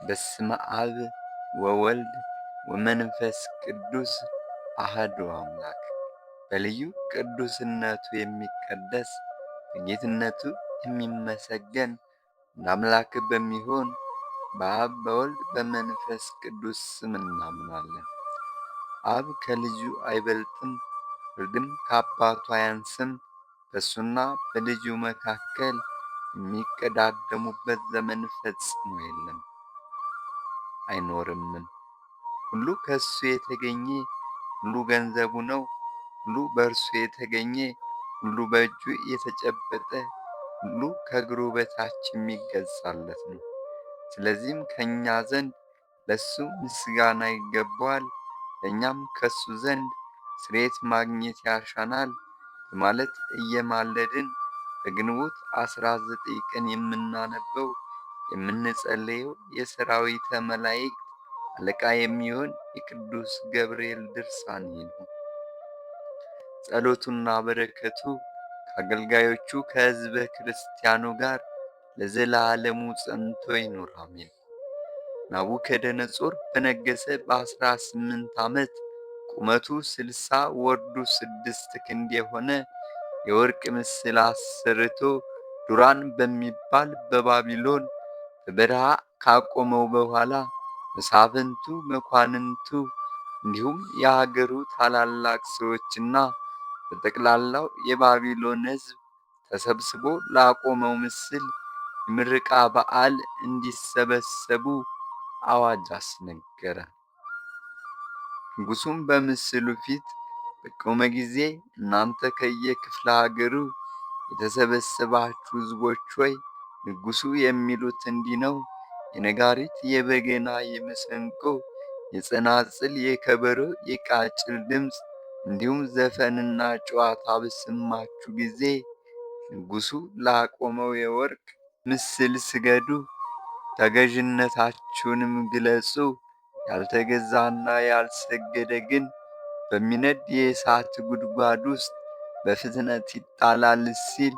በስመ አብ ወወልድ ወመንፈስ ቅዱስ አሐዱ አምላክ። በልዩ ቅዱስነቱ የሚቀደስ በጌትነቱ የሚመሰገን እንደ አምላክ በሚሆን በአብ በወልድ በመንፈስ ቅዱስ ስም እናምናለን። አብ ከልጁ አይበልጥም፣ ወልድም ከአባቱ አያንስም። በእሱና በልጁ መካከል የሚቀዳደሙበት ዘመን ፈጽሞ የለም አይኖርምም። ሁሉ ከእሱ የተገኘ፣ ሁሉ ገንዘቡ ነው። ሁሉ በእርሱ የተገኘ፣ ሁሉ በእጁ የተጨበጠ፣ ሁሉ ከእግሩ በታች የሚገዛለት ነው። ስለዚህም ከእኛ ዘንድ ለእሱ ምስጋና ይገባዋል፣ ለእኛም ከእሱ ዘንድ ስርየት ማግኘት ያሻናል በማለት እየማለድን በግንቦት 19 ቀን የምናነበው የምንጸልየው የሰራዊተ መላእክት አለቃ የሚሆን የቅዱስ ገብርኤል ድርሳን ነው። ጸሎቱና በረከቱ ከአገልጋዮቹ ከሕዝበ ክርስቲያኑ ጋር ለዘላለሙ ጸንቶ ይኑር አሜን። ናቡከደነፆር በነገሰ በ18 ዓመት ቁመቱ 60 ወርዱ 6 ክንድ የሆነ የወርቅ ምስል አሰርቶ ዱራን በሚባል በባቢሎን በበረሃ ካቆመው በኋላ መሳፍንቱ፣ መኳንንቱ እንዲሁም የሀገሩ ታላላቅ ሰዎችና በጠቅላላው የባቢሎን ሕዝብ ተሰብስቦ ላቆመው ምስል የምረቃ በዓል እንዲሰበሰቡ አዋጅ አስነገረ። ንጉሡም በምስሉ ፊት በቆመ ጊዜ እናንተ ከየክፍለ ሀገሩ የተሰበሰባችሁ ሕዝቦች ሆይ ንጉሡ የሚሉት እንዲህ ነው። የነጋሪት፣ የበገና፣ የመሰንቆ፣ የጸናጽል፣ የከበሮ፣ የቃጭል ድምፅ እንዲሁም ዘፈንና ጨዋታ በሰማችሁ ጊዜ ንጉሡ ላቆመው የወርቅ ምስል ስገዱ፣ ተገዥነታችሁንም ግለጹ። ያልተገዛና ያልሰገደ ግን በሚነድ የእሳት ጉድጓድ ውስጥ በፍጥነት ይጣላል ሲል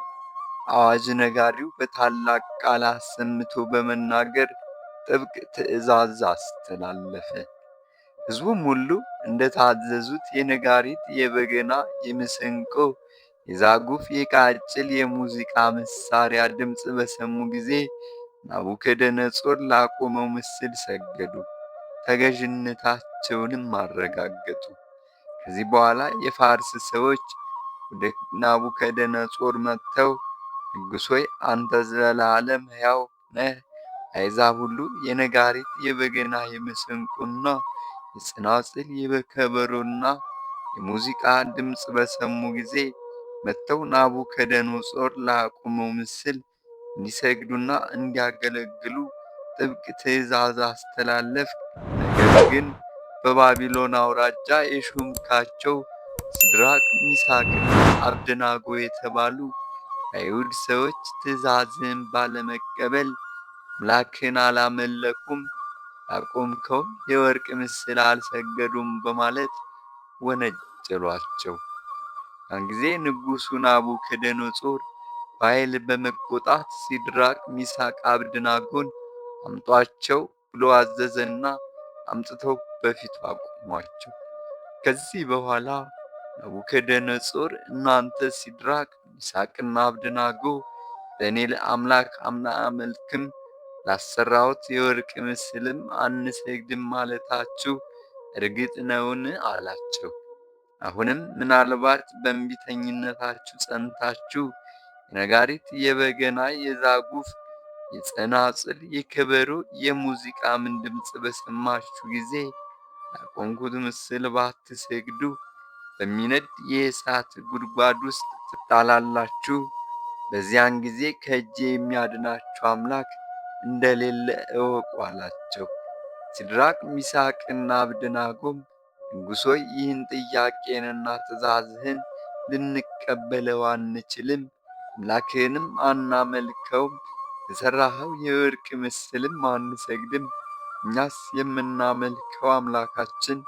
አዋጅ ነጋሪው በታላቅ ቃል አሰምቶ በመናገር ጥብቅ ትእዛዝ አስተላለፈ። ሕዝቡም ሁሉ እንደታዘዙት የነጋሪት፣ የበገና፣ የመሰንቆ፣ የዛጉፍ፣ የቃጭል፣ የሙዚቃ መሳሪያ ድምፅ በሰሙ ጊዜ ናቡከደነፆር ላቆመው ምስል ሰገዱ፣ ተገዥነታቸውንም አረጋገጡ። ከዚህ በኋላ የፋርስ ሰዎች ወደ ናቡከደነፆር መጥተው ንጉሥ ሆይ አንተ ዘላለም ሕያው ነህ። አሕዛብ ሁሉ የነጋሪት፣ የበገና፣ የመሰንቆና የጸናጽል፣ የከበሮና የሙዚቃ ድምፅ በሰሙ ጊዜ መጥተው ናቡከደነፆር ላቆመው ምስል እንዲሰግዱና እንዲያገለግሉ ጥብቅ ትእዛዝ አስተላለፍክ። ነገር ግን በባቢሎን አውራጃ የሾምካቸው ሲድራቅ፣ ሚሳቅና አብደናጎ የተባሉ አይሁድ ሰዎች ትእዛዝን ባለመቀበል አምላክን አላመለኩም፣ ላቆምከውም የወርቅ ምስል አልሰገዱም በማለት ወነጀሏቸው። ያን ጊዜ ንጉሡ ናቡከደነፆር በኃይል በመቆጣት ሲድራቅ፣ ሚሳቅ፣ አብደናጎን አምጧቸው ብሎ አዘዘና አምጥተው በፊቱ አቆሟቸው። ከዚህ በኋላ ናቡከደነፆር እናንተ ሲድራቅ፣ ሚሳቅና አብደናጎ በእኔ አምላክ አናመልክም፣ ላሰራሁት የወርቅ ምስልም አንሰግድም ማለታችሁ እርግጥ ነውን? አላቸው። አሁንም ምናልባት በእንቢተኝነታችሁ ጸንታችሁ የነጋሪት፣ የበገና፣ የዛጉፍ፣ የጸናጽል፣ የከበሮ፣ የሙዚቃምን ድምፅ በሰማችሁ ጊዜ ላቆምኩት ምስል ባትሰግዱ በሚነድ የእሳት ጉድጓድ ውስጥ ትጣላላችሁ። በዚያን ጊዜ ከእጄ የሚያድናችሁ አምላክ እንደሌለ እወቁ አላቸው። ሲድራቅ፣ ሚሳቅና አብደናጎም ንጉሥ ሆይ ይህን ጥያቄንና ትእዛዝህን ልንቀበለው አንችልም፣ አምላክህንም አናመልከውም፣ የሠራኸው የወርቅ ምስልም አንሰግድም። እኛስ የምናመልከው አምላካችን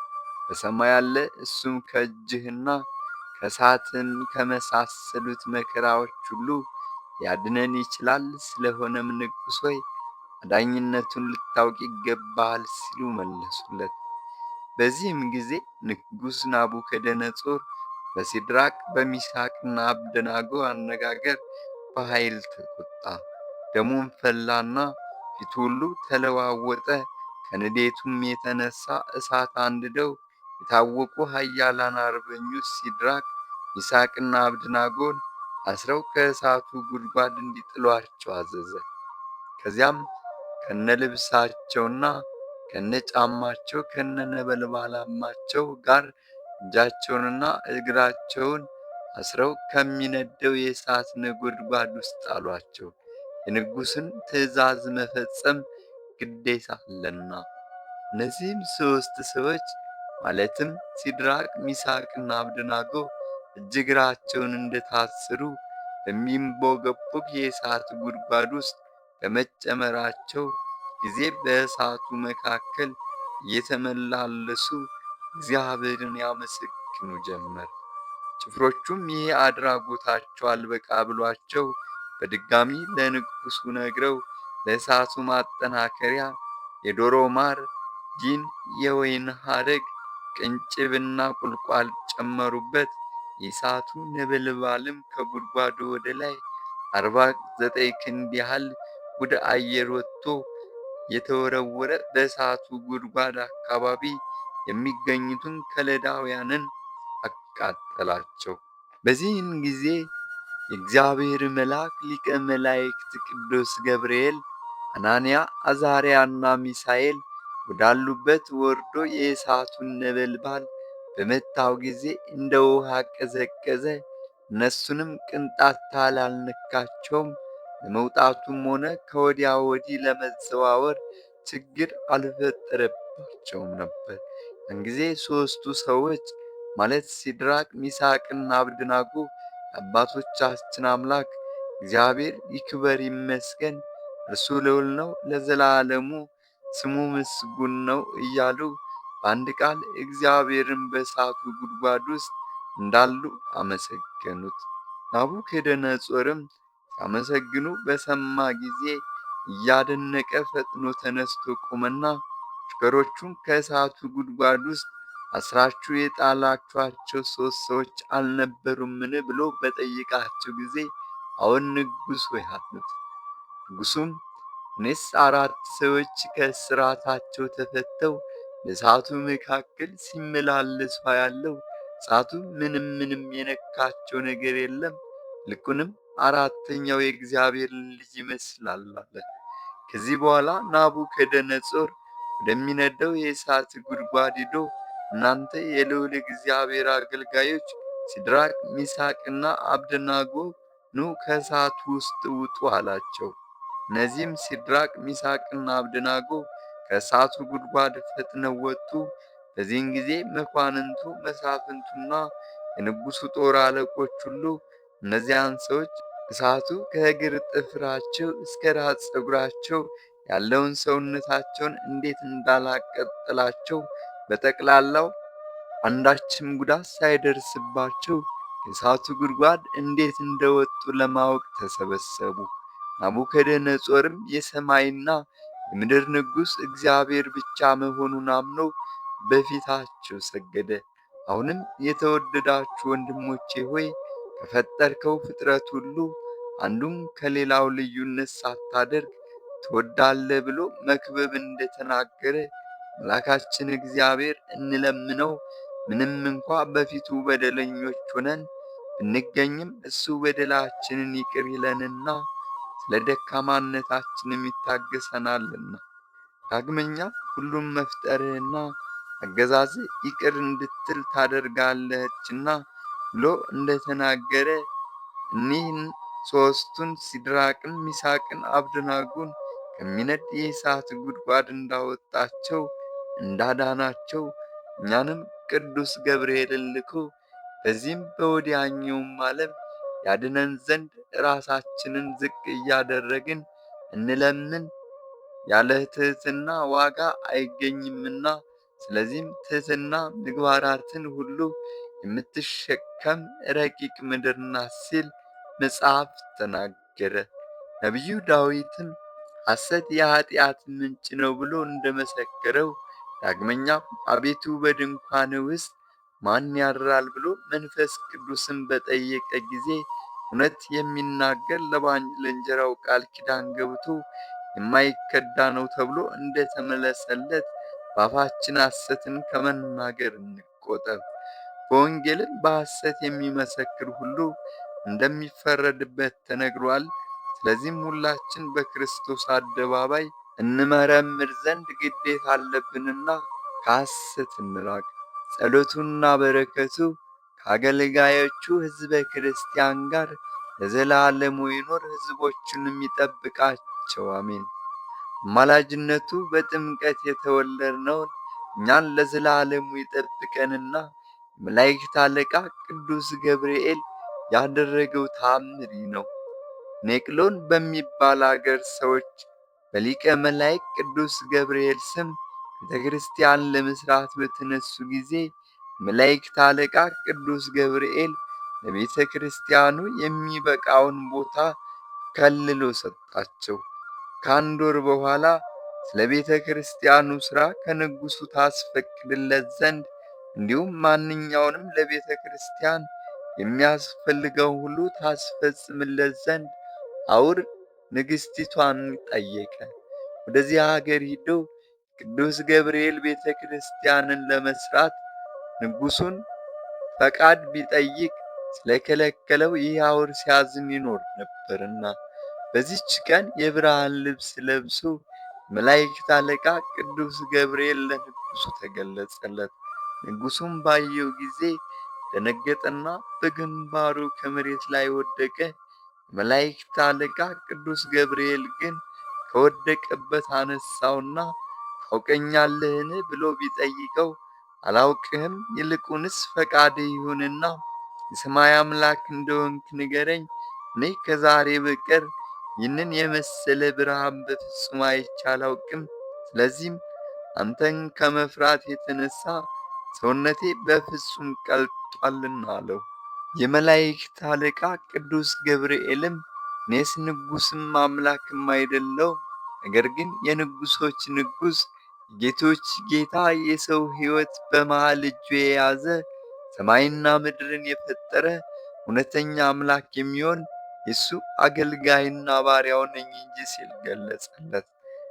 በሰማይ አለ፣ እሱም ከእጅህና ከእሳትም ከመሳሰሉት መከራዎች ሁሉ ሊያድነን ይችላል። ስለሆነም ንጉሥ ሆይ አዳኝነቱን ልታውቅ ይገባሃል ሲሉ መለሱለት። በዚህም ጊዜ ንጉሥ ናቡከደነፆር በሲድራቅ በሚሳቅና አብደናጎ አነጋገር በኃይል ተቆጣ። ደሙም ፈላና ፊቱ ሁሉ ተለዋወጠ። ከንዴቱም የተነሳ እሳት አንድደው የታወቁ ኃያላን አርበኞች ሲድራቅ ሚሳቅና አብደናጎን አስረው ከእሳቱ ጉድጓድ እንዲጥሏቸው አዘዘ። ከዚያም ከነልብሳቸውና ከነጫማቸው ከነነበልባላማቸው ጋር እጃቸውንና እግራቸውን አስረው ከሚነደው የእሳት ነጎድጓድ ውስጥ ጣሏቸው። የንጉሥን ትእዛዝ መፈጸም ግዴታ አለና። እነዚህም ሦስት ሰዎች ማለትም ሲድራቅ ሚሳቅና አብደናጎ እጅ እግራቸውን እንደታሰሩ በሚንቦገቦግ የእሳት ጉድጓድ ውስጥ በመጨመራቸው ጊዜ በእሳቱ መካከል እየተመላለሱ እግዚአብሔርን ያመሰግኑ ጀመር። ጭፍሮቹም ይህ አድራጎታቸው አልበቃ ብሏቸው በድጋሚ ለንጉሡ ነግረው ለእሳቱ ማጠናከሪያ የዶሮ ማር፣ ጂን፣ የወይን ሐረግ፣ ቅንጭብና ቁልቋል ጨመሩበት። የእሳቱ ነበልባልም ከጉድጓዱ ወደ ላይ 49 ክንድ ያህል ወደ አየር ወጥቶ የተወረወረ በእሳቱ ጉድጓድ አካባቢ የሚገኙትን ከለዳውያንን አቃጠላቸው። በዚህን ጊዜ የእግዚአብሔር መልአክ ሊቀ መላእክት ቅዱስ ገብርኤል አናንያ፣ አዛርያና ሚሳኤል ወዳሉበት ወርዶ የእሳቱን ነበልባል በመታው ጊዜ እንደ ውሃ ቀዘቀዘ። እነሱንም ቅንጣት ታህል አልነካቸውም። ለመውጣቱም ሆነ ከወዲያ ወዲህ ለመዘዋወር ችግር አልፈጠረባቸውም ነበር። ያን ጊዜ ሦስቱ ሰዎች ማለት ሲድራቅ ሚሳቅና አብደናጎ የአባቶቻችን አምላክ እግዚአብሔር ይክበር ይመስገን፣ እርሱ ልዑል ነው፣ ለዘላለሙ ስሙ ምስጉን ነው እያሉ በአንድ ቃል እግዚአብሔርን በእሳቱ ጉድጓድ ውስጥ እንዳሉ አመሰገኑት። ናቡከደነፆርም ሲያመሰግኑ በሰማ ጊዜ እያደነቀ ፈጥኖ ተነስቶ ቆመና አሽከሮቹን ከእሳቱ ጉድጓድ ውስጥ አስራችሁ የጣላችኋቸው 3 ሰዎች አልነበሩምን ብሎ በጠየቃቸው ጊዜ አዎን ንጉሥ ሆይ አሉት። ንጉሡም እኔስ 4 ሰዎች ከእስራታቸው ተፈተው በእሳቱ መካከል ሲመላለሱ አያለሁ። እሳቱ ምንም የነካቸው ነገር የለም፣ ይልቁንም አራተኛው የእግዚአብሔርን ልጅ ይመስላል አለ። ከዚህ በኋላ ናቡከደነፆር ወደሚነደው የእሳት ጉድጓድ ሄዶ እናንተ የልዑል እግዚአብሔር አገልጋዮች ሲድራቅ ሚሳቅና አብደናጎ ኑ ከእሳቱ ውስጥ ውጡ አላቸው። እነዚህም ሲድራቅ ሚሳቅና አብደናጎ ከእሳቱ ጉድጓድ ፈጥነው ወጡ። በዚህን ጊዜ መኳንንቱ፣ መሳፍንቱና የንጉሡ ጦር አለቆች ሁሉ እነዚያን ሰዎች እሳቱ ከእግር ጥፍራቸው እስከ ራስ ፀጉራቸው ያለውን ሰውነታቸውን እንዴት እንዳላቀጠላቸው በጠቅላላው አንዳችም ጉዳት ሳይደርስባቸው ከእሳቱ ጉድጓድ እንዴት እንደወጡ ለማወቅ ተሰበሰቡ። ናቡከደነፆርም የሰማይና የምድር ንጉሥ እግዚአብሔር ብቻ መሆኑን አምኖ በፊታቸው ሰገደ። አሁንም የተወደዳችሁ ወንድሞቼ ሆይ ከፈጠርከው ፍጥረት ሁሉ አንዱን ከሌላው ልዩነት ሳታደርግ ትወዳለህ ብሎ መክብብ እንደተናገረ አምላካችን እግዚአብሔር እንለምነው። ምንም እንኳ በፊቱ በደለኞች ሆነን ብንገኝም እሱ በደላችንን ይቅር ይለንና ስለ ደካማነታችንም ይታገሰናልና። ዳግመኛ ሁሉም መፍጠርህና አገዛዝህ ይቅር እንድትል ታደርጋለችና ብሎ እንደተናገረ እኒህን 3ቱን ሲድራቅን፣ ሚሳቅን፣ አብደናጎን ከሚነድ የእሳት ጉድጓድ እንዳወጣቸው እንዳዳናቸው እኛንም ቅዱስ ገብርኤልን ልኮ በዚህም በወዲያኛውም ዓለም ያድነን ዘንድ ራሳችንን ዝቅ እያደረግን እንለምን። ያለ ትሕትና ዋጋ አይገኝምና፣ ስለዚህም ትሕትና ምግባራትን ሁሉ የምትሸከም ረቂቅ ምድር ናት ሲል መጽሐፍ ተናገረ። ነቢዩ ዳዊትም ሐሰት የኃጢአት ምንጭ ነው ብሎ እንደመሰከረው ዳግመኛም አቤቱ በድንኳንህ ውስጥ ማን ያድራል ብሎ መንፈስ ቅዱስን በጠየቀ ጊዜ እውነት የሚናገር ለባልንጀራው ቃል ኪዳን ገብቶ የማይከዳ ነው ተብሎ እንደተመለሰለት በአፋችን ሐሰትን ከመናገር እንቆጠብ። በወንጌልም በሐሰት የሚመሰክር ሁሉ እንደሚፈረድበት ተነግሯል። ስለዚህም ሁላችን በክርስቶስ አደባባይ እንመረምር ዘንድ ግዴታ አለብንና ከሐሰት እንራቅ። ጸሎቱና በረከቱ ከአገልጋዮቹ ሕዝበ ክርስቲያን ጋር ለዘላለሙ ይኑር፣ ሕዝቦቹንም ይጠብቃቸው፣ አሜን። አማላጅነቱ በጥምቀት የተወለድነውን እኛን ለዘላለሙ ይጠብቀንና የመላእክት አለቃ ቅዱስ ገብርኤል ያደረገው ተአምር ነው። ኔቅሎን በሚባል አገር ሰዎች በሊቀ መላእክት ቅዱስ ገብርኤል ስም ቤተ ክርስቲያን ለመስራት በተነሱ ጊዜ የመላእክት አለቃ ቅዱስ ገብርኤል ለቤተ ክርስቲያኑ የሚበቃውን ቦታ ከልሎ ሰጣቸው። ከአንድ ወር በኋላ ስለ ቤተ ክርስቲያኑ ሥራ ከንጉሡ ታስፈቅድለት ዘንድ እንዲሁም ማንኛውንም ለቤተ ክርስቲያን የሚያስፈልገውን ሁሉ ታስፈጽምለት ዘንድ አውር ንግሥቲቷን ጠየቀ። ወደዚያ አገር ሂዶ ቅዱስ ገብርኤል ቤተ ክርስቲያንን ለመስራት ንጉሡን ፈቃድ ቢጠይቅ ስለከለከለው ይህ አውር ሲያዝን ይኖር ነበርና፣ በዚች ቀን የብርሃን ልብስ ለብሶ መላእክት አለቃ ቅዱስ ገብርኤል ለንጉሡ ተገለጸለት። ንጉሡም ባየው ጊዜ ደነገጠና በግንባሩ ከመሬት ላይ ወደቀ። መላእክት አለቃ ቅዱስ ገብርኤል ግን ከወደቀበት አነሳውና ታውቀኛለህን ብሎ ቢጠይቀው አላውቅህም፣ ይልቁንስ ፈቃድህ ይሁንና የሰማይ አምላክ እንደሆንክ ንገረኝ። እኔ ከዛሬ በቀር ይህንን የመሰለ ብርሃን በፍጹም አይቼ አላውቅም። ስለዚህም አንተን ከመፍራት የተነሳ ሰውነቴ በፍጹም ቀልጧልና አለው። የመላእክት አለቃ ቅዱስ ገብርኤልም እኔስ ንጉሥም አምላክም አይደለሁም፣ ነገር ግን የንጉሶች ንጉሥ የጌቶች ጌታ የሰው ሕይወት በመሃል እጁ የያዘ ሰማይና ምድርን የፈጠረ እውነተኛ አምላክ የሚሆን የእሱ አገልጋይና ባሪያው ነኝ እንጂ ሲል ገለጸለት።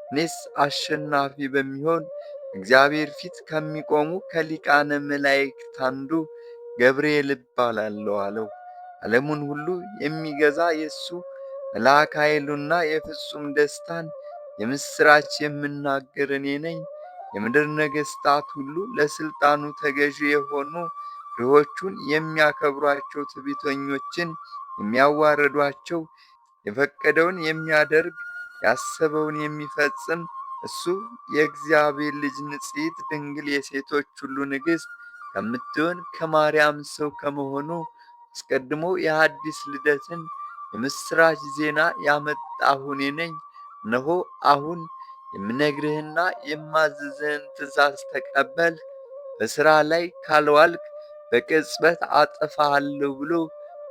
እኔስ አሸናፊ በሚሆን እግዚአብሔር ፊት ከሚቆሙ ከሊቃነ መላእክት አንዱ ገብርኤል እባላለሁ አለው። ዓለሙን ሁሉ የሚገዛ የእሱ መልአክ ኃይሉና የፍጹም ደስታን የምሥራች የምናገር እኔ ነኝ። የምድር ነገሥታት ሁሉ ለሥልጣኑ ተገዢ የሆኑ ድሆቹን የሚያከብሯቸው፣ ትዕቢተኞችን የሚያዋርዷቸው፣ የፈቀደውን የሚያደርግ ያሰበውን የሚፈጽም እሱ የእግዚአብሔር ልጅ ንጽሕት ድንግል የሴቶች ሁሉ ንግሥት ከምትሆን ከማርያም ሰው ከመሆኑ አስቀድሞ የሐዲስ ልደትን የምሥራች ዜና ያመጣሁ እኔ ነኝ። እነሆ አሁን የምነግርህና የማዝዝህን ትእዛዝ ተቀበል፣ በሥራ ላይ ካልዋልክ በቅጽበት አጠፋሃለሁ ብሎ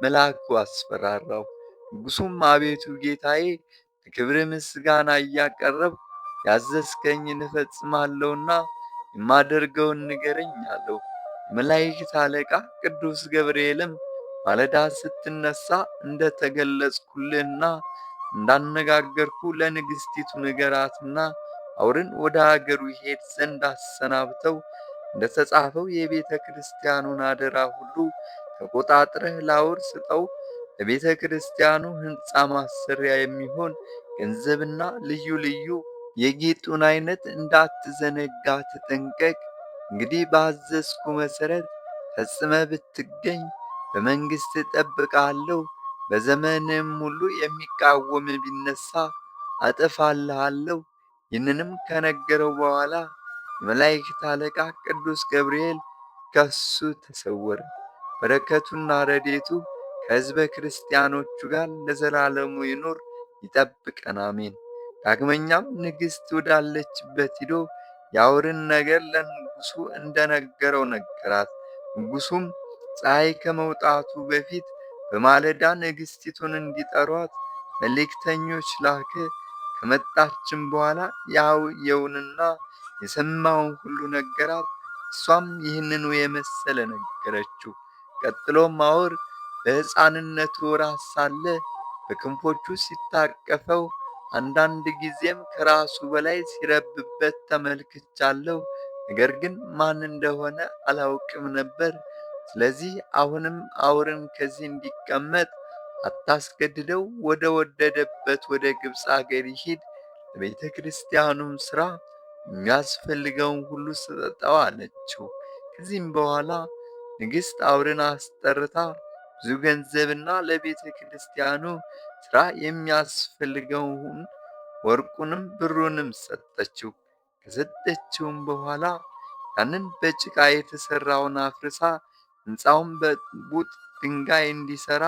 መልአኩ አስፈራራው። ንጉሡም አቤቱ ጌታዬ፣ ለክብር ምስጋና እያቀረብኩ ያዘዝከኝን እፈጽማለሁና የማደርገውን ንገረኝ አለው። የመላእክት አለቃ ቅዱስ ገብርኤልም ማለዳ ስትነሣ እንደ ተገለጽኩልህና እንዳነጋገርኩ ለንግሥቲቱ ንገራትና አውርን ወደ አገሩ ይሄድ ዘንድ አሰናብተው፣ እንደ ተጻፈው የቤተ ክርስቲያኑን አደራ ሁሉ ተቆጣጥረህ ላውር ስጠው። ለቤተ ክርስቲያኑ ሕንፃ ማሰሪያ የሚሆን ገንዘብና ልዩ ልዩ የጌጡን ዓይነት እንዳትዘነጋ ተጠንቀቅ። እንግዲህ ባዘዝኩ መሠረት ፈጽመ ብትገኝ በመንግሥት እጠብቅሃለሁ። በዘመንም ሁሉ የሚቃወም ቢነሣ አጠፋልሃለሁ። ይህንንም ከነገረው በኋላ የመላእክት አለቃ ቅዱስ ገብርኤል ከሱ ተሰወረ። በረከቱና ረድኤቱ ከሕዝበ ክርስቲያኖቹ ጋር ለዘላለሙ ይኑር ይጠብቀን፣ አሜን። ዳግመኛም ንግሥት ወዳለችበት ሂዶ የአውርን ነገር ለንጉሡ እንደነገረው ነገራት። ንጉሡም ፀሐይ ከመውጣቱ በፊት በማለዳ ንግሥቲቱን እንዲጠሯት መልእክተኞች ላከ። ከመጣችም በኋላ ያየውንና የሰማውን ሁሉ ነገራት። እሷም ይህንኑ የመሰለ ነገረችው። ቀጥሎም አውር በሕፃንነቱ ወራት ሳለ በክንፎቹ ሲታቀፈው አንዳንድ ጊዜም ከራሱ በላይ ሲረብበት ተመልክቻለሁ። ነገር ግን ማን እንደሆነ አላውቅም ነበር። ስለዚህ አሁንም አውርን ከዚህ እንዲቀመጥ አታስገድደው፣ ወደ ወደደበት ወደ ግብፅ አገር ይሂድ፣ ለቤተ ክርስቲያኑም ሥራ የሚያስፈልገውን ሁሉ ስጠው አለችው። ከዚህም በኋላ ንግሥት አውርን አስጠርታ ብዙ ገንዘብና ለቤተ ክርስቲያኑ ሥራ የሚያስፈልገውን ወርቁንም ብሩንም ሰጠችው። ከሰጠችውም በኋላ ያንን በጭቃ የተሠራውን አፍርሳ ሕንፃውን በቡጥ ድንጋይ እንዲሠራ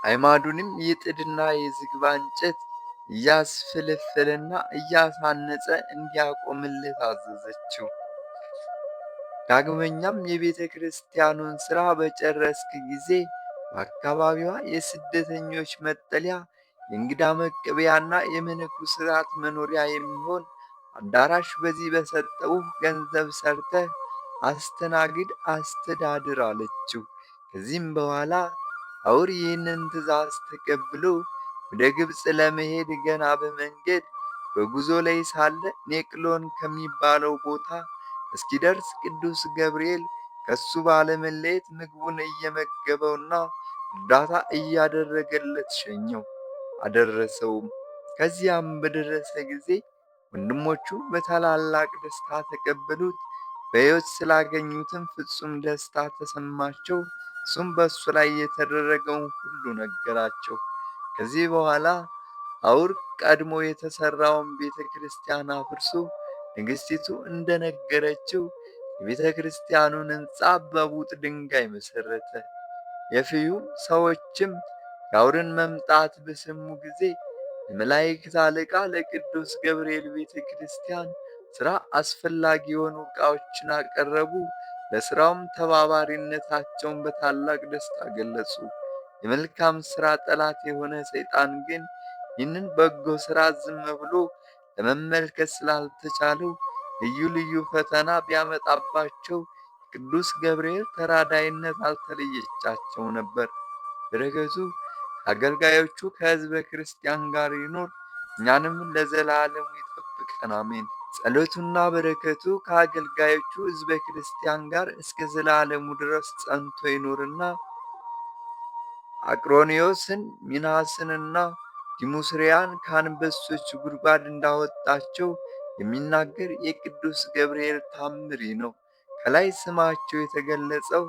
አዕማዱንም የጥድና የዝግባ እንጨት እያስፈለፈለና እያሳነጸ እንዲያቆምለት አዘዘችው። ዳግመኛም የቤተ ክርስቲያኑን ሥራ በጨረስክ ጊዜ በአካባቢዋ የስደተኞች መጠለያ፣ የእንግዳ መቀበያና የመነኮሳት መኖሪያ የሚሆን አዳራሽ በዚህ በሰጠውህ ገንዘብ ሰርተህ አስተናግድ፣ አስተዳድር አለችው። ከዚህም በኋላ አውር ይህንን ትእዛዝ ተቀብሎ ወደ ግብፅ ለመሄድ ገና በመንገድ በጉዞ ላይ ሳለ ኔቅሎን ከሚባለው ቦታ እስኪደርስ ቅዱስ ገብርኤል ከሱ ባለመለየት ምግቡን እየመገበውና እርዳታ እያደረገለት ሸኘው፣ አደረሰውም። ከዚያም በደረሰ ጊዜ ወንድሞቹ በታላላቅ ደስታ ተቀበሉት። በሕይወት ስላገኙትም ፍጹም ደስታ ተሰማቸው። እሱም በእሱ ላይ የተደረገውን ሁሉ ነገራቸው። ከዚህ በኋላ አውር ቀድሞ የተሠራውን ቤተ ክርስቲያን አፍርሶ ንግሥቲቱ እንደነገረችው የቤተ ክርስቲያኑን ሕንፃ በቡጥ ድንጋይ መሠረተ። የፍዩም ሰዎችም የአውርን መምጣት በሰሙ ጊዜ የመላእክት አለቃ ለቅዱስ ገብርኤል ቤተ ክርስቲያን ሥራ አስፈላጊ የሆኑ ዕቃዎችን አቀረቡ። ለሥራውም ተባባሪነታቸውን በታላቅ ደስታ ገለጹ። የመልካም ሥራ ጠላት የሆነ ሰይጣን ግን ይህንን በጎ ሥራ ዝም ብሎ ለመመልከት ስላልተቻለው ልዩ ልዩ ፈተና ቢያመጣባቸው ቅዱስ ገብርኤል ተራዳይነት አልተለየቻቸው ነበር። በረከቱ ከአገልጋዮቹ ከሕዝበ ክርስቲያን ጋር ይኖር፣ እኛንም ለዘላለሙ ይጠብቀን፣ አሜን። ጸሎቱና በረከቱ ከአገልጋዮቹ ሕዝበ ክርስቲያን ጋር እስከ ዘላለሙ ድረስ ጸንቶ ይኖርና አቅሮኒዮስን፣ ሚናስንና ዲሙስሪያን ከአንበሶች ጉድጓድ እንዳወጣቸው የሚናገር የቅዱስ ገብርኤል ታምሪ ነው። ከላይ ስማቸው የተገለጸው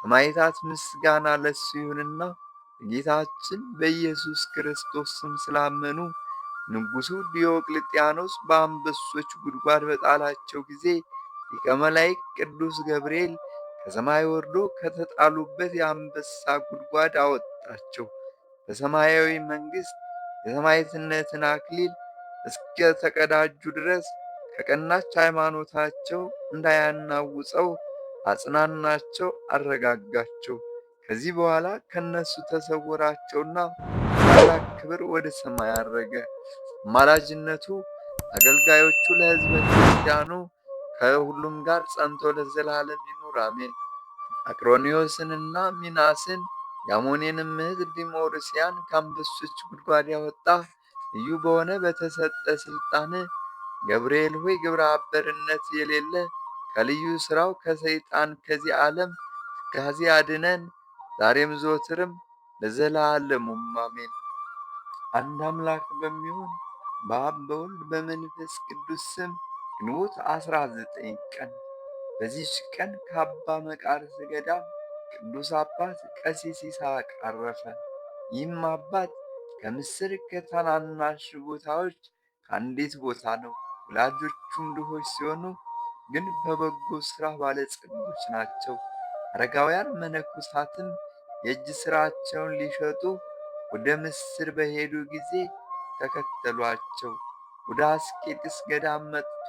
ሰማዕታት ምስጋና ለሱ ይሁንና በጌታችን በኢየሱስ ክርስቶስ ስም ስላመኑ ንጉሡ ዲዮቅልጥያኖስ በአንበሶች ጉድጓድ በጣላቸው ጊዜ ሊቀ መላእክት ቅዱስ ገብርኤል ከሰማይ ወርዶ ከተጣሉበት የአንበሳ ጉድጓድ አወጣቸው። በሰማያዊ መንግሥት የሰማዕትነትን አክሊል እስከ ተቀዳጁ ድረስ ከቀናች ሃይማኖታቸው እንዳያናውጸው አጽናናቸው፣ አረጋጋቸው። ከዚህ በኋላ ከነሱ ተሰወራቸውና ታላቅ ክብር ወደ ሰማይ አረገ። አማላጅነቱ አገልጋዮቹ ለሕዝበ ክርስቲያኑ ከሁሉም ጋር ጸንቶ ለዘላለም ይኑር፣ አሜን። አቅሮኒዮስንና ሚናስን የአሞኔንም እህት ዲሞርሲያን ከአንበሶች ጉድጓድ ያወጣ ልዩ በሆነ በተሰጠ ሥልጣን ገብርኤል ሆይ ግብረ አበርነት የሌለ ከልዩ ሥራው ከሰይጣን ከዚህ ዓለም ከዚህ አድነን፣ ዛሬም ዘወትርም ለዘላለሙም አሜን። አንድ አምላክ በሚሆን በአብ በወልድ በመንፈስ ቅዱስ ስም ግንቦት 19 ቀን በዚህች ቀን ከአባ መቃርስ ገዳም ቅዱስ አባት ቀሲስ ይስሐቅ አረፈ። ይህም አባት ከምስር ከታናናሽ ቦታዎች ከአንዲት ቦታ ነው። ወላጆቹም ድሆች ሲሆኑ ግን በበጎ ሥራ ባለጸጎች ናቸው። አረጋውያን መነኮሳትም የእጅ ሥራቸውን ሊሸጡ ወደ ምስር በሄዱ ጊዜ ተከተሏቸው። ወደ አስቄጥስ ገዳም መጥቶ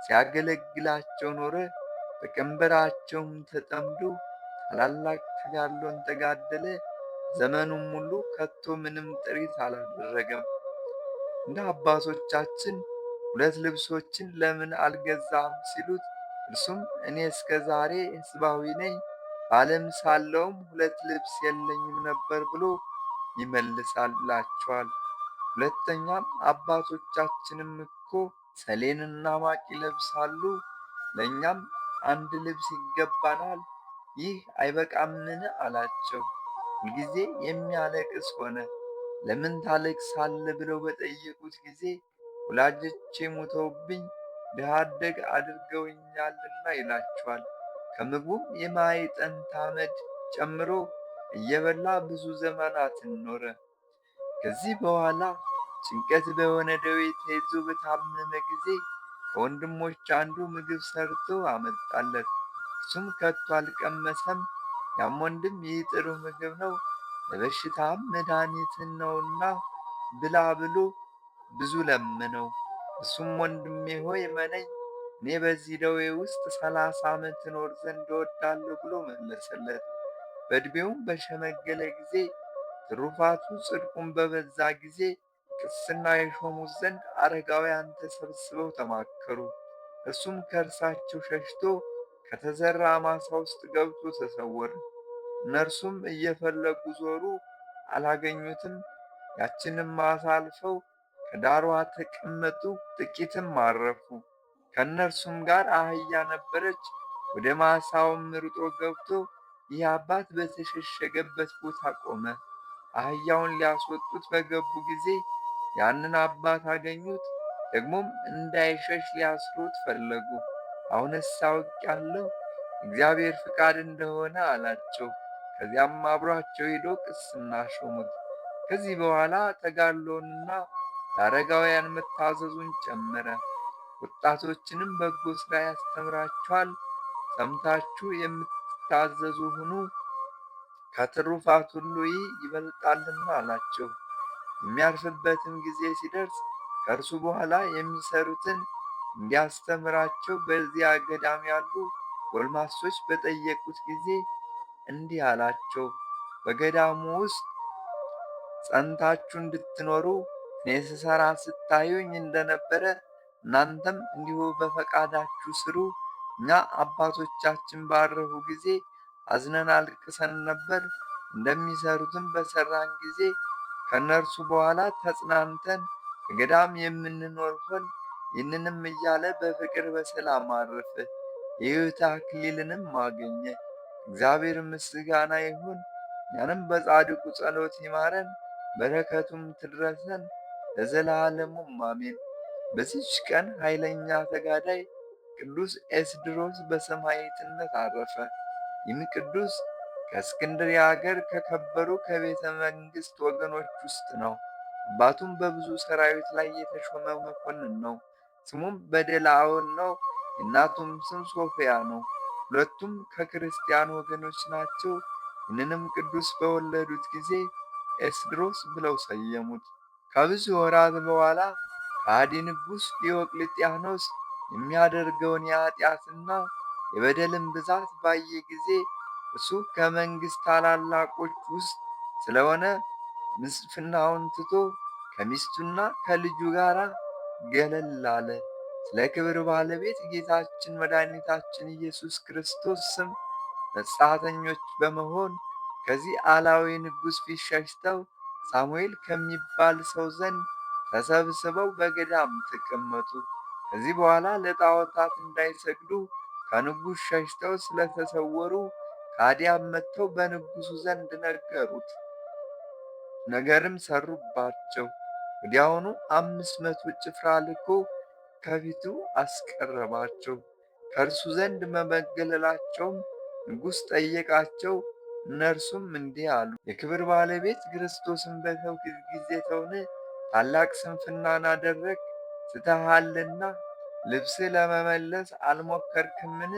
ሲያገለግላቸው ኖረ። በቀንበራቸውም ተጠምዶ ታላላቅ ተጋድሎን ተጋደለ። ዘመኑም ሁሉ ከቶ ምንም ጥሪት አላደረገም። እንደ አባቶቻችን 2 ልብሶችን ለምን አልገዛህም ሲሉት እርሱም እኔ እስከ ዛሬ ሕዝባዊ ነኝ፣ በዓለም ሳለውም 2 ልብስ የለኝም ነበር ብሎ ይመልሳላቸዋል። ሁለተኛም አባቶቻችንም እኮ ሰሌንና ማቅ ይለብሳሉ፣ ለእኛም 1 ልብስ ይገባናል፣ ይህ አይበቃምን አላቸው። ሁልጊዜ የሚያለቅስ ሆነ። ለምን ታለቅሳለህ ብለው በጠየቁት ጊዜ ወላጆቼ ሞተውብኝ ድሃ አደግ አድርገውኛልና ይላቸዋል። ከምግቡም የማዕጠንት አመድ ጨምሮ እየበላ ብዙ ዘመናትን ኖረ። ከዚህ በኋላ ጭንቀት በሆነ ደዌ ተይዞ በታመመ ጊዜ ከወንድሞች አንዱ ምግብ ሰርቶ አመጣለት። እርሱም ከቶ አልቀመሰም። ያም ወንድም ይህ ጥሩ ምግብ ነው፣ ለበሽታም መድኃኒትን ነውና ብላ ብሎ ብዙ ለመነው። እሱም ወንድሜ ሆይ እመነኝ፣ እኔ በዚህ ደዌ ውስጥ 30 ዓመት እኖር ዘንድ እወዳለሁ ብሎ መለሰለት። በዕድሜውም በሸመገለ ጊዜ ትሩፋቱ ጽድቁም በበዛ ጊዜ ቅስና የሾሙት ዘንድ አረጋውያን ተሰብስበው ተማከሩ። እርሱም ከእርሳቸው ሸሽቶ ከተዘራ ማሳ ውስጥ ገብቶ ተሰወረ። እነርሱም እየፈለጉ ዞሩ፣ አላገኙትም። ያችንም ማሳ አልፈው ከዳሯ ተቀመጡ፣ ጥቂትም አረፉ። ከእነርሱም ጋር አህያ ነበረች። ወደ ማሳውም ርጦ ገብቶ ይህ አባት በተሸሸገበት ቦታ ቆመ። አህያውን ሊያስወጡት በገቡ ጊዜ ያንን አባት አገኙት። ደግሞም እንዳይሸሽ ሊያስሩት ፈለጉ። አሁንስ አውቄአለሁ እግዚአብሔር ፍቃድ እንደሆነ አላቸው። ከዚያም አብሯቸው ሄዶ ቅስና ሾሙት። ከዚህ በኋላ ተጋድሎውንና ለአረጋውያን መታዘዙን ጨመረ። ወጣቶችንም በጎ ሥራ ያስተምራችኋል፣ ሰምታችሁ የምትታዘዙ ሁኑ፣ ከትሩፋት ሁሉ ይህ ይበልጣልና አላቸው። የሚያርፍበትም ጊዜ ሲደርስ ከእርሱ በኋላ የሚሰሩትን እንዲያስተምራቸው በዚያ ገዳም ያሉ ጎልማሶች በጠየቁት ጊዜ እንዲህ አላቸው። በገዳሙ ውስጥ ጸንታችሁ እንድትኖሩ እኔ ስሰራ ስታዩኝ እንደነበረ እናንተም እንዲሁ በፈቃዳችሁ ስሩ። እኛ አባቶቻችን ባረፉ ጊዜ አዝነን አልቅሰን ነበር። እንደሚሰሩትም በሰራን ጊዜ ከእነርሱ በኋላ ተጽናንተን በገዳም የምንኖር ሆን። ይህንንም እያለ በፍቅር በሰላም አረፈ። የሕይወት አክሊልንም አገኘ። እግዚአብሔር ምስጋና ይሁን። እኛንም በጻድቁ ጸሎት ይማረን፣ በረከቱም ትድረሰን ለዘላለሙም አሜን። በዚች ቀን ኃይለኛ ተጋዳይ ቅዱስ ኤስድሮስ በሰማዕትነት አረፈ። ይህም ቅዱስ ከእስክንድርያ አገር ከከበሩ ከቤተ መንግሥት ወገኖች ውስጥ ነው። አባቱም በብዙ ሰራዊት ላይ የተሾመ መኮንን ነው። ስሙም በደላዖን ነው። የእናቱም ስም ሶፍያ ነው። ሁለቱም ከክርስቲያን ወገኖች ናቸው። ይህንንም ቅዱስ በወለዱት ጊዜ ኤስድሮስ ብለው ሰየሙት። ከብዙ ወራት በኋላ ከሃዲ ንጉሥ ዲዮቅልጥያኖስ የሚያደርገውን የኃጢአትና የበደልን ብዛት ባየ ጊዜ እርሱ ከመንግሥት ታላላቆች ውስጥ ስለሆነ ምስፍናውን ትቶ ከሚስቱና ከልጁ ጋር ገለል አለ። ስለ ክብር ባለቤት ጌታችን መድኃኒታችን ኢየሱስ ክርስቶስ ስም መጻተኞች በመሆን ከዚህ አላዊ ንጉሥ ፊት ሸሽተው ሳሙኤል ከሚባል ሰው ዘንድ ተሰብስበው በገዳም ተቀመጡ። ከዚህ በኋላ ለጣዖታት እንዳይሰግዱ ከንጉሥ ሸሽተው ስለተሰወሩ ከሃዲያን መጥተው በንጉሡ ዘንድ ነገሩት። ነገርም ሰሩባቸው። ወዲያውኑ 500 ጭፍራ ልኮ ከፊቱ አስቀረባቸው። ከእርሱ ዘንድ በመገለላቸውም ንጉሥ ጠየቃቸው። እነርሱም እንዲህ አሉ፣ የክብር ባለቤት ክርስቶስን በተውክ ጊዜ ተውን፣ ታላቅ ስንፍናን አደረግ፣ ስተሃልና ልብስህ ለመመለስ አልሞከርክምን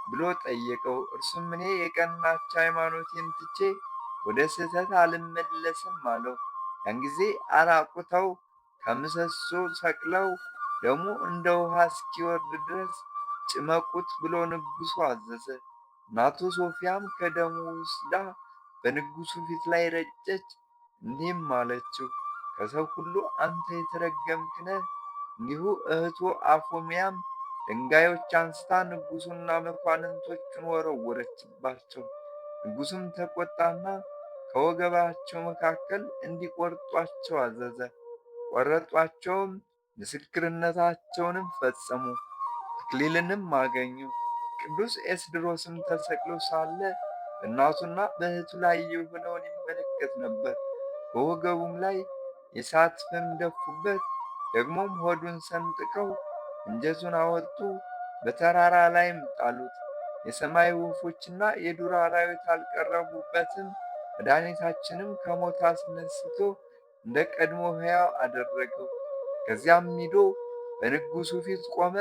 ብሎ ጠየቀው። እርሱም እኔ የቀናች ሃይማኖቴን ትቼ ወደ ስህተት አልመለስም አለው። ያን ጊዜ አራቁተው ከምሰሶ ሰቅለው ደሙ እንደ ውሃ እስኪወርድ ድረስ ጭመቁት ብሎ ንጉሡ አዘዘ። እናቱ ሶፊያም ከደሙ ወስዳ በንጉሡ ፊት ላይ ረጨች። እንዲህም አለችው፣ ከሰው ሁሉ አንተ የተረገምክ ነህ። እንዲሁ እህቱ አፎምያም ድንጋዮች አንስታ ንጉሡንና መኳንንቶቹን ወረወረችባቸው። ንጉሡም ተቆጣና ከወገባቸው መካከል እንዲቆርጧቸው አዘዘ። ቆረጧቸውም፣ ምስክርነታቸውንም ፈጸሙ፣ አክሊልንም አገኙ። ቅዱስ ኤስድሮስም ተሰቅሎ ሳለ በእናቱና በእህቱ ላይ የሆነውን ይመለከት ነበር። በወገቡም ላይ የእሳት ፍም ደፉበት። ደግሞም ሆዱን ሰንጥቀው አንጀቱን አወጡ፣ በተራራ ላይም ጣሉት። የሰማይ ወፎችና የዱር አራዊት አልቀረቡበትም። መድኃኒታችንም ከሞት አስነስቶ እንደ ቀድሞ ሕያው አደረገው። ከዚያም ሂዶ በንጉሡ ፊት ቆመ።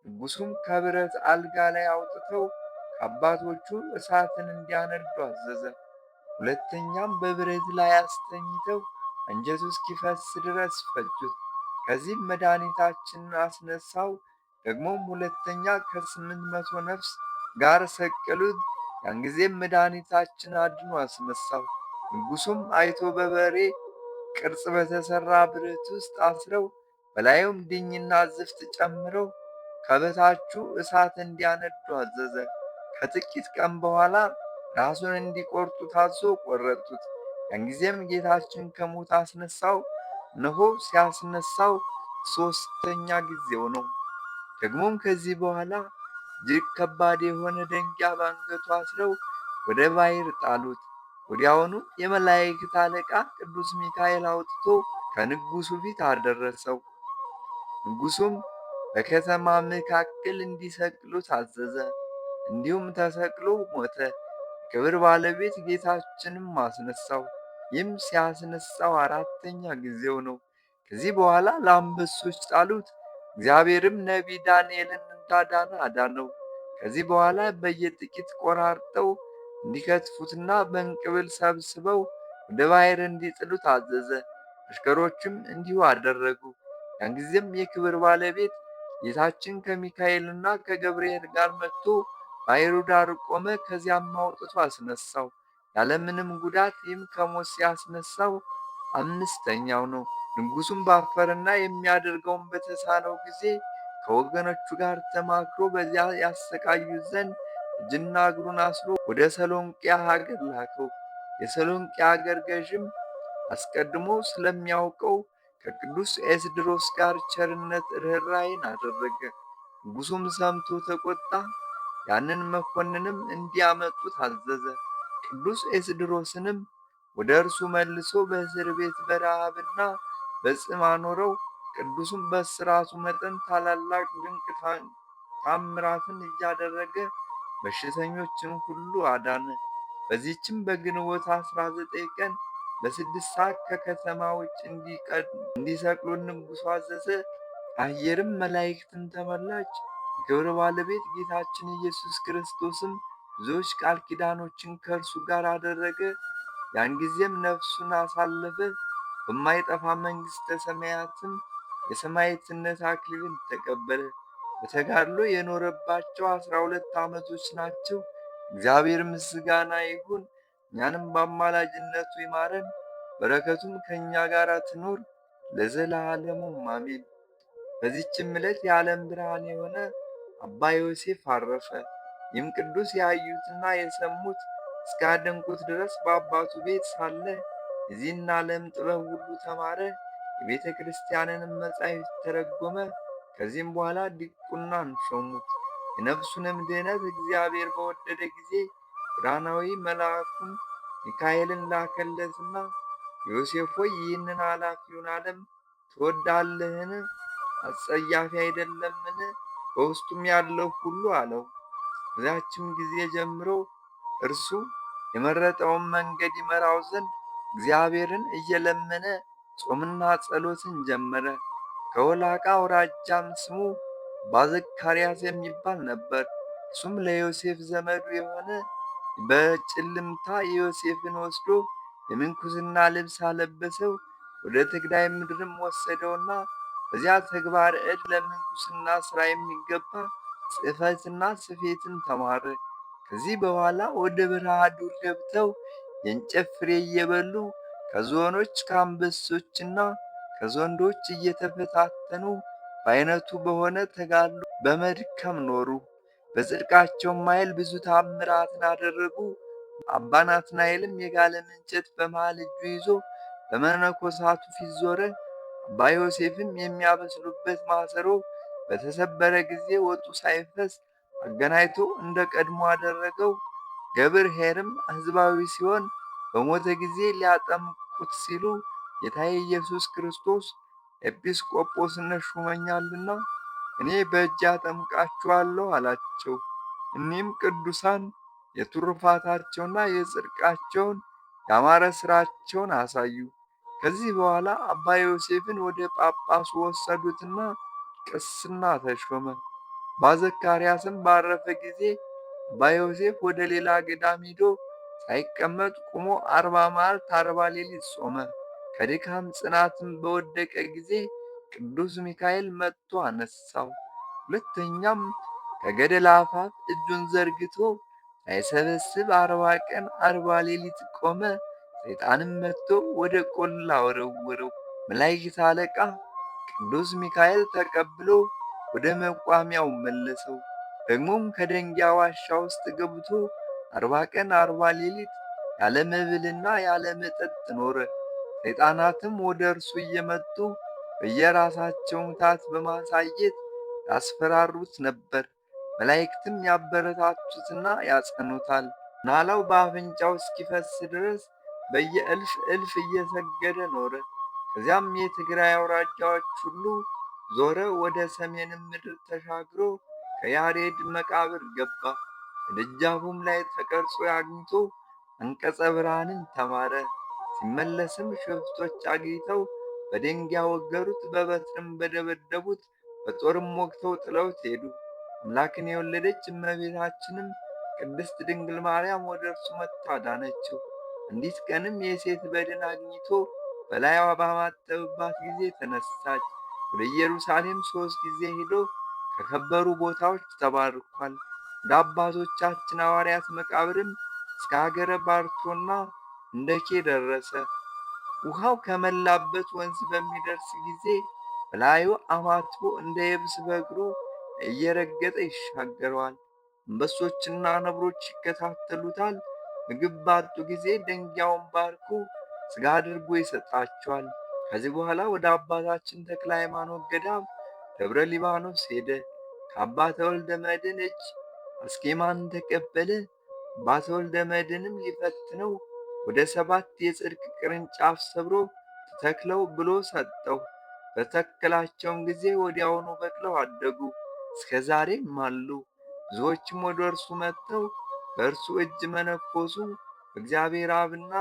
ንጉሡም ከብረት አልጋ ላይ አውጥተው ከአባቶቹ እሳትን እንዲያነዱ አዘዘ። ሁለተኛም በብረት ላይ አስተኝተው አንጀቱ እስኪፈስ ድረስ ፈጁት። ከዚህም መድኃኒታችንን አስነሳው። ደግሞም ሁለተኛ ከ800 ነፍስ ጋር ሰቀሉት። ያን ጊዜም መድኃኒታችን አድኖ አስነሳው። ንጉሡም አይቶ በበሬ ቅርጽ በተሠራ ብረት ውስጥ አስረው በላዩም ድኝና ዝፍት ጨምረው ከበታቹ እሳት እንዲያነዱ አዘዘ። ከጥቂት ቀን በኋላ ራሱን እንዲቆርጡ ታዞ ቆረጡት። ያን ጊዜም ጌታችን ከሞት አስነሳው። እነሆ ሲያስነሳው ሦስተኛ ጊዜው ነው። ደግሞም ከዚህ በኋላ እጅግ ከባድ የሆነ ደንጊያ በአንገቱ አስረው ወደ ባሕር ጣሉት። ወዲያውኑ የመላእክት አለቃ ቅዱስ ሚካኤል አውጥቶ ከንጉሡ ፊት አደረሰው። ንጉሡም በከተማ መካከል እንዲሰቅሉት አዘዘ። እንዲሁም ተሰቅሎ ሞተ። ክብር ባለቤት ጌታችንም አስነሳው። ይህም ሲያስነሳው አራተኛ ጊዜው ነው። ከዚህ በኋላ ለአንበሶች ጣሉት። እግዚአብሔርም ነቢይ ዳንኤልን እንዳዳነ አዳነው። ከዚህ በኋላ በየጥቂት ቆራርጠው እንዲከትፉትና በእንቅብል ሰብስበው ወደ ባሕር እንዲጥሉት አዘዘ። አሽከሮችም እንዲሁ አደረጉ። ያን ጊዜም የክብር ባለቤት ጌታችን ከሚካኤልና ከገብርኤል ጋር መጥቶ ባሕሩ ዳር ቆመ። ከዚያም አውጥቶ አስነሳው ያለምንም ጉዳት። ይህም ከሞት ሲያስነሳው አምስተኛው ነው። ንጉሡም ባፈረና የሚያደርገውን በተሳነው ጊዜ ከወገኖቹ ጋር ተማክሮ በዚያ ያሰቃዩት ዘንድ እጅና እግሩን አስሮ ወደ ሰሎንቄ ሀገር ላከው። የሰሎንቄ ሀገር ገዥም አስቀድሞ ስለሚያውቀው ከቅዱስ ኤስድሮስ ጋር ቸርነት ርኅራኄን አደረገ። ንጉሡም ሰምቶ ተቆጣ። ያንን መኮንንም እንዲያመጡት አዘዘ። ቅዱስ ኤስድሮስንም ወደ እርሱ መልሶ በእስር ቤት በረሃብና በጽም አኖረው። ቅዱሱም በእስራቱ መጠን ታላላቅ ድንቅ ታምራትን እያደረገ በሽተኞችን ሁሉ አዳነ። በዚህችም በግንቦት 19 ቀን በ6 ሰዓት ከከተማ ውጭ እንዲሰቅሉት ንጉሡ አዘዘ። አየርም መላእክትን ተመላች። የክብር ባለቤት ጌታችን ኢየሱስ ክርስቶስም ብዙዎች ቃል ኪዳኖችን ከእርሱ ጋር አደረገ። ያን ጊዜም ነፍሱን አሳለፈ። በማይጠፋ መንግሥተ ሰማያትም የሰማዕትነት አክሊልን ተቀበለ። በተጋድሎ የኖረባቸው 12 ዓመቶች ናቸው። እግዚአብሔር ምስጋና ይሁን። እኛንም በአማላጅነቱ ይማረን፣ በረከቱም ከእኛ ጋር ትኖር ለዘላለሙ አሜን። በዚህችም ዕለት የዓለም ብርሃን የሆነ አባ ዮሴፍ አረፈ። ይህም ቅዱስ ያዩትና የሰሙት እስካደንቁት ድረስ በአባቱ ቤት ሳለ የዚህን ዓለም ጥበብ ሁሉ ተማረ። የቤተ ክርስቲያንንም መጻሕፍት ተረጎመ። ከዚህም በኋላ ዲቁናን ሾሙት። የነፍሱንም ድኅነት እግዚአብሔር በወደደ ጊዜ ብርሃናዊ መልአኩን ሚካኤልን ላከለትና ዮሴፍ ሆይ ይህንን ኃላፊውን ዓለም ትወዳለህን? አስጸያፊ አይደለምን? በውስጡም ያለው ሁሉ አለው። ከዚያችም ጊዜ ጀምሮ እርሱ የመረጠውን መንገድ ይመራው ዘንድ እግዚአብሔርን እየለመነ ጾምና ጸሎትን ጀመረ። ከወላቃ አውራጃም ስሙ ባዘካርያስ የሚባል ነበር። እሱም ለዮሴፍ ዘመዱ የሆነ በጭልምታ ዮሴፍን ወስዶ የምንኩስና ልብስ አለበሰው። ወደ ትግራይ ምድርም ወሰደውና በዚያ ተግባር ዕድ ለምንኩስና ሥራ የሚገባ ጽሕፈትና ስፌትን ተማረ። ከዚህ በኋላ ወደ በረሃ ዱር ገብተው የእንጨት ፍሬ እየበሉ ከዝሆኖች ከአንበሶችና ከዘንዶች እየተፈታተኑ በአይነቱ በሆነ ተጋድሎ በመድከም ኖሩ። በጽድቃቸውም ኃይል ብዙ ታምራትን አደረጉ። አባ ናትናኤልም የጋለ እንጨት በመሃል እጁ ይዞ በመነኮሳቱ ፊት ዞረ። አባ ዮሴፍም የሚያበስሉበት ማሰሮ በተሰበረ ጊዜ ወጡ ሳይፈስ አገናኝቶ እንደ ቀድሞ አደረገው። ገብርኄርም ሕዝባዊ ሲሆን በሞተ ጊዜ ሊያጠምቁት ሲሉ ጌታዬ ኢየሱስ ክርስቶስ ኤጲስቆጶስነት ሹመኛልና እኔ በእጄ አጠምቃችኋለሁ አላቸው። እኒህም ቅዱሳን የትሩፋታቸውንና የጽድቃቸውን ያማረ ሥራቸውን አሳዩ። ከዚህ በኋላ አባ ዮሴፍን ወደ ጳጳሱ ወሰዱትና ቅስና ተሾመ። አባ ዘካርያስም ባረፈ ጊዜ አባ ዮሴፍ ወደ ሌላ ገዳም ሄዶ ሳይቀመጥ ቆሞ 40 መዓልት 40 ሌሊት ጾመ። ከድካም ጽናትም በወደቀ ጊዜ ቅዱስ ሚካኤል መጥቶ አነሳው። ሁለተኛም ከገደል አፋፍ እጁን ዘርግቶ ሳይሰበስብ 40 ቀን 40 ሌሊት ቆመ። ሰይጣንም መጥቶ ወደ ቆላ ወረወረው። መላእክት አለቃ ቅዱስ ሚካኤል ተቀብሎ ወደ መቋሚያው መለሰው። ደግሞም ከደንጊያ ዋሻ ውስጥ ገብቶ 40 ቀን 40 ሌሊት ያለ መብልና ያለ መጠጥ ኖረ። ሰይጣናትም ወደ እርሱ እየመጡ በየራሳቸው ምታት በማሳየት ያስፈራሩት ነበር። መላእክትም ያበረታቱትና ያጸኑታል። ናላው በአፍንጫው እስኪፈስ ድረስ በየእልፍ እልፍ እየሰገደ ኖረ። ከዚያም የትግራይ አውራጃዎች ሁሉ ዞረ። ወደ ሰሜንም ምድር ተሻግሮ ከያሬድ መቃብር ገባ። በደጃፉም ላይ ተቀርጾ አግኝቶ አንቀጸ ብርሃንን ተማረ። ሲመለስም ሽፍቶች አግኝተው በደንጊያ ወገሩት፣ በበትርም በደበደቡት፣ በጦርም ወግተው ጥለውት ሄዱ። አምላክን የወለደች እመቤታችንም ቅድስት ድንግል ማርያም ወደ እርሱ መጥታ አዳነችው። አንዲት ቀንም የሴት በድን አግኝቶ በላይዋ ባማተበባት ጊዜ ተነሳች። ወደ ኢየሩሳሌም 3 ጊዜ ሄዶ ከከበሩ ቦታዎች ተባርኳል። ወደ አባቶቻችን ሐዋርያት መቃብርም እስከ ሀገረ ባርቶና እንደኬ ደረሰ። ውሃው ከመላበት ወንዝ በሚደርስ ጊዜ በላዩ አማትቦ እንደ የብስ በእግሩ እየረገጠ ይሻገረዋል። አንበሶችና ነብሮች ይከታተሉታል። ምግብ ባጡ ጊዜ ደንጊያውን ባርኮ ሥጋ አድርጎ ይሰጣቸዋል። ከዚህ በኋላ ወደ አባታችን ተክለ ሃይማኖት ገዳም ደብረ ሊባኖስ ሄደ። ከአባ ተወልደ መድኅን እጅ አስኬማን ተቀበለ። አባ ተወልደ መድኅንም ሊፈትነው ወደ 7 የጽድቅ ቅርንጫፍ ሰብሮ ተተክለው ብሎ ሰጠው። በተከላቸውም ጊዜ ወዲያውኑ በቅለው አደጉ፣ እስከ ዛሬም አሉ። ብዙዎችም ወደ እርሱ መጥተው በእርሱ እጅ መነኮሱ። በእግዚአብሔር አብና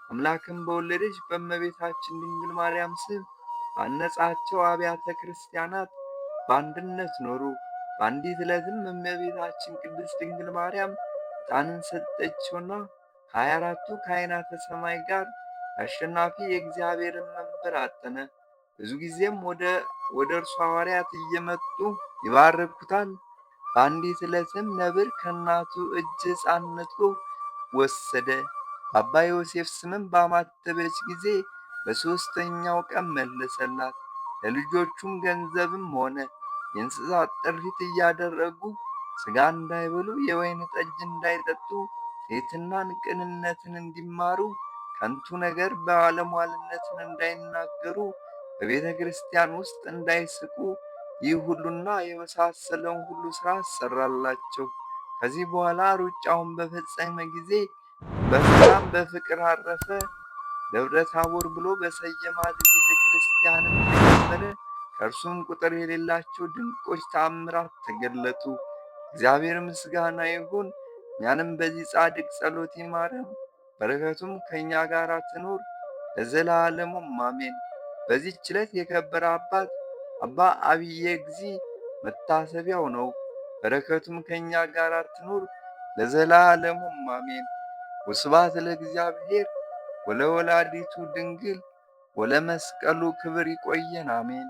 አምላክን በወለደች በእመቤታችን ድንግል ማርያም ስም ባነጻቸው አብያተ ክርስቲያናት በአንድነት ኖሩ። በአንዲት ዕለትም እመቤታችን ቅድስት ድንግል ማርያም ዕጣንን ሰጠችውና ከ24ቱ ካህናተ ሰማይ ጋር አሸናፊ የእግዚአብሔርን መንበር አጠነ። ብዙ ጊዜም ወደ እርሱ ሐዋርያት እየመጡ ይባርኩታል። በአንዲት ዕለትም ነብር ከእናቱ እጅ ሕፃን ነጥቆ ወሰደ። አባ ዮሴፍ ስምም ባማተበች ጊዜ በሦስተኛው ቀን መለሰላት። ለልጆቹም ገንዘብም ሆነ የእንስሳት ጥሪት እያደረጉ ሥጋ እንዳይበሉ፣ የወይን ጠጅ እንዳይጠጡ፣ ትሕትናን፣ ቅንነትን እንዲማሩ፣ ከንቱ ነገር ባለሟልነትን እንዳይናገሩ፣ በቤተ ክርስቲያን ውስጥ እንዳይስቁ፣ ይህ ሁሉና የመሳሰለውን ሁሉ ሥራ አሰራላቸው። ከዚህ በኋላ ሩጫውን በፈጸመ ጊዜ በሰላም በፍቅር አረፈ። ደብረ ታቦር ብሎ በሰየማት ቤተ ክርስቲያንም ተቀበረ። ከእርሱም ቁጥር የሌላቸው ድንቆች ተአምራት ተገለጡ። እግዚአብሔር ምስጋና ይሁን። እኛንም በዚህ ጻድቅ ጸሎት ይማረን፣ በረከቱም ከእኛ ጋር ትኑር ለዘላለሙም አሜን። በዚህች ዕለት የከበረ አባት አባ አብየ እግዚእ መታሰቢያው ነው። በረከቱም ከእኛ ጋር ትኑር ለዘላለሙም አሜን። ወስብሐት ለእግዚአብሔር ወለወላዲቱ ድንግል ወለመስቀሉ ክብር። ይቆየን፣ አሜን።